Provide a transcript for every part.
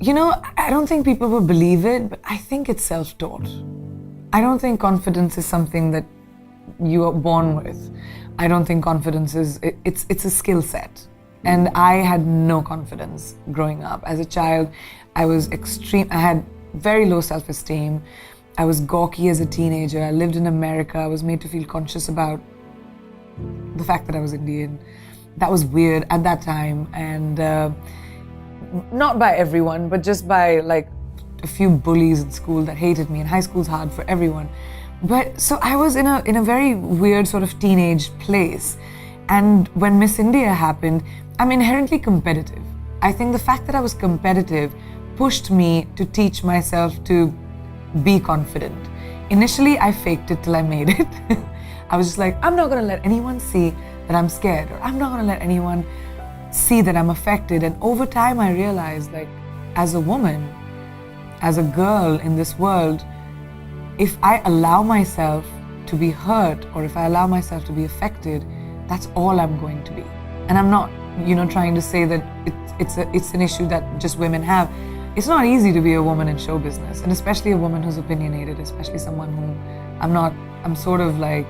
I don't think people will believe it, but I think it's self-taught. I don't think confidence is something that you are born with. I don't think confidence it's a skill set. And I had no confidence growing up. As a child, I had very low self-esteem. I was gawky as a teenager. I lived in America. I was made to feel conscious about the fact that I was Indian. That was weird at that time, and not by everyone, but just by like a few bullies in school that hated me, and high school's hard for everyone. But so I was in a very weird sort of teenage place, and when Miss India happened, I'm inherently competitive. I think the fact that I was competitive pushed me to teach myself to be confident. Initially, I faked it till I made it. I was just like, I'm not gonna let anyone see that I'm scared, or I'm not gonna let anyone see that I'm affected. And over time, I realized, like, as a woman, as a girl in this world, if I allow myself to be hurt, or if I allow myself to be affected, that's all I'm going to be. And I'm not, trying to say that it's an issue that just women have. It's not easy to be a woman in show business, and especially a woman who's opinionated, especially someone who I'm sort of like,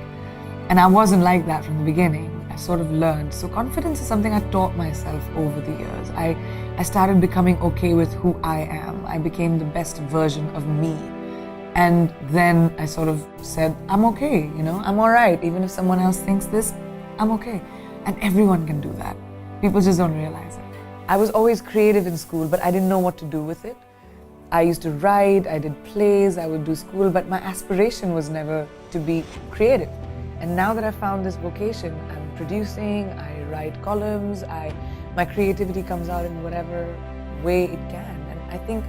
and I wasn't like that from the beginning. I sort of learned. So confidence is something I taught myself over the years. I started becoming okay with who I am. I became the best version of me. And then I sort of said, I'm okay, I'm all right. Even if someone else thinks this, I'm okay. And everyone can do that. People just don't realize it. I was always creative in school, but I didn't know what to do with it. I used to write, I did plays, I would do school, but my aspiration was never to be creative. And now that I found this vocation, I'm producing, I write columns, my creativity comes out in whatever way it can. And I think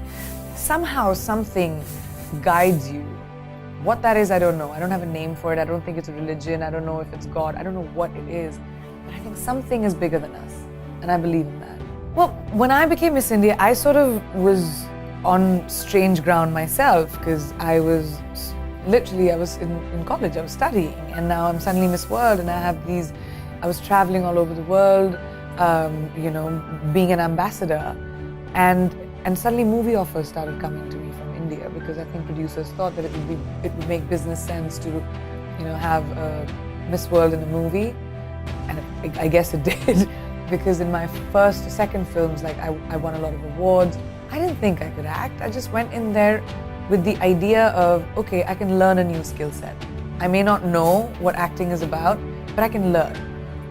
somehow something guides you. What that is, I don't know. I don't have a name for it. I don't think it's a religion. I don't know if it's God. I don't know what it is. But I think something is bigger than us. And I believe in that. Well, when I became Miss India, I sort of was on strange ground myself, because I was in college, I was studying, and now I'm suddenly Miss World, and I was traveling all over the world, being an ambassador, and suddenly movie offers started coming to me from India, because I think producers thought that it would make business sense to, have a Miss World in a movie, and I guess it did, because in my second films, like I won a lot of awards. I didn't think I could act. I just went in there with the idea of, okay, I can learn a new skill set. I may not know what acting is about, but I can learn.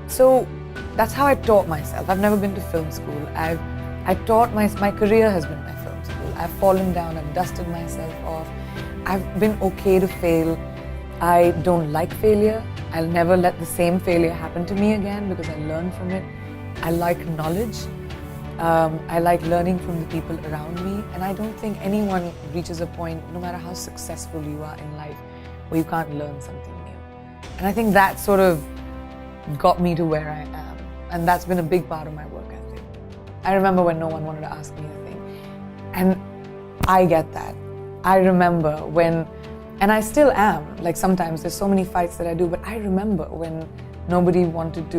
So that's how I taught myself. I've never been to film school. My career has been my film school. I've fallen down, I've dusted myself off. I've been okay to fail. I don't like failure. I'll never let the same failure happen to me again, because I learn from it. I like knowledge. I like learning from the people around me, and I don't think anyone reaches a point, no matter how successful you are in life, where you can't learn something new. And I think that sort of got me to where I am, and that's been a big part of my work ethic. I remember when no one wanted to ask me a thing, and I get that. I remember when, and I still am, like sometimes there's so many fights that I do, but I remember when nobody wanted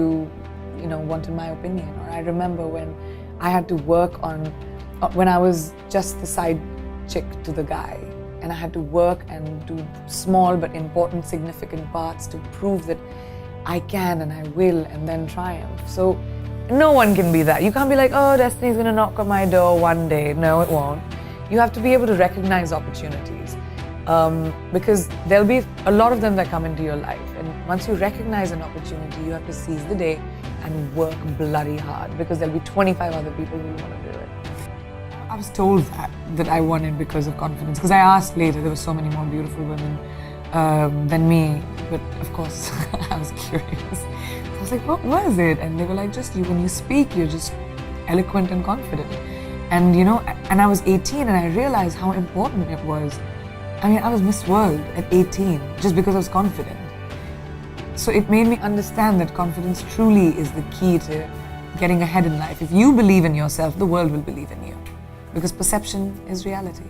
my opinion, or I remember when I had to work on, when I was just the side chick to the guy, and I had to work and do small but important, significant parts to prove that I can and I will, and then triumph. So no one can be that. You can't be like, oh, destiny's gonna knock on my door one day. No, it won't. You have to be able to recognize opportunities, because there'll be a lot of them that come into your life, and once you recognize an opportunity, you have to seize the day and work bloody hard, because there'll be 25 other people who want to do it. I was told that I won it because of confidence, because I asked later, there were so many more beautiful women than me, but of course I was curious. I was like, what was it? And they were like, just you, when you speak, you're just eloquent and confident. And and I was 18, and I realized how important it was. I mean, I was Miss World at 18 just because I was confident. So it made me understand that confidence truly is the key to getting ahead in life. If you believe in yourself, the world will believe in you, because perception is reality.